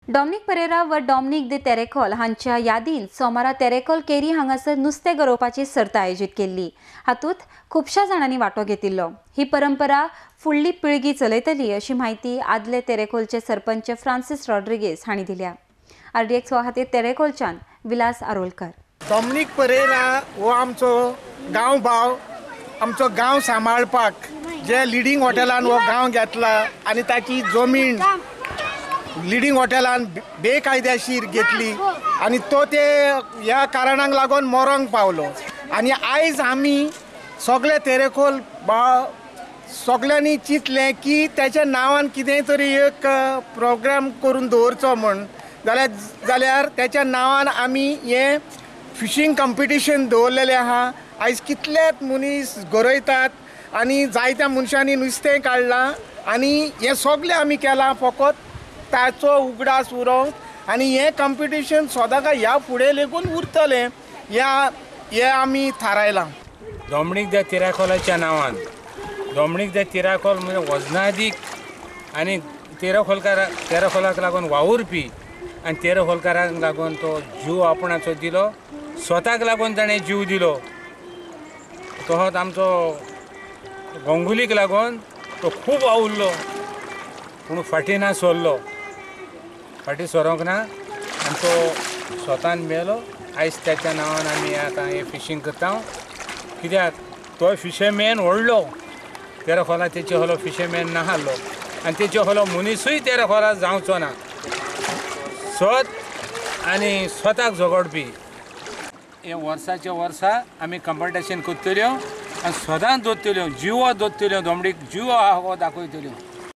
Dominic Pereira व Dominic दे तेरेखोल हांच्या यादीन सोमारा तेरेखोल केरी हांगासर नुस्तें गरोवपाची सर्त आयोजीत केल्ली। हातूंत खुबश्या जाणांनी वांटो घेतिल्लो। ही परंपरा फुडली पिळगी चलयतली अशी माहिती आदले तेरेखोलचे सरपंच फ्रांसिस रॉड्रिगेज हांणी दिल्या। RDX खातीर तेरेखोलच्यान विलास आरोलकर। डॉमिनिक पेरेरा हो आमचो गांव भाव, आमचो गांव सांबाळपाक जे लिडिंग हॉटेलान हो गांव घेतला आनी ताची जमीन लिडिंग हॉटेलान बेकायदेशीर घेतली आणि तो ते ह्या कारणाक लागून मरोंक पावलो। आणि आयज आमी सगळे तेरेखोल भाव सगळ्यांनी चिंतलें की त्याच्या नांवान कितेंय तरी एक प्रोग्राम करून दवरचो म्हण। जाल्यार त्याच्या नांवान आमी हे फिशींग कॉम्पिटिशन दवरलेलें आहा। आयज कितलेच मनीस गरयतात आणि जायत्या मनशांनी नुस्तें काडलां आणि हे सगळें आमी केलां फकत ताचो उगडास उरोवंक। आणि हे कॉम्पिटिशन सदांच ह्या फुडें लेगून उरतलें हे आमी थारायलां। डॉमिनिक दे तेरेखोलाच्या नांवान डॉमिनिक दे तेरेखोल म्हणजे वजनादीक आनी तेरेखोलाक लागून वावुरपी आनी तेरेखोलकारांक लागून तो जीव आपणाचो दिलो, स्वताक लागून ताणें जीव दिलो। तोच आमचो गोंगुलीक लागून तो खूब वावुरलो पूण फाटीं ना सरलो, फाटीं सरोंक ना आनी तो स्वतान मेलो। आयज त्याच्या नांवान आमी आतां हें फिशींग करता। कित्याक तो फिशरमॅन व्हडलो, तेरेखोला तेचे हलो फिशरमॅन ना आहलो आनी तेचे हलो मनीसूय तेरेखोला जावचो ना। स्वत आनी स्वताक झगडपी हे वर्साच्या वर्सा आमी कॉम्पिटिशन करतल्यो आनी सदांच दवरतल्यो, जिवो दवरतल्यो, डॉमिनिक जिवो आहा हो दाखयतल्यो।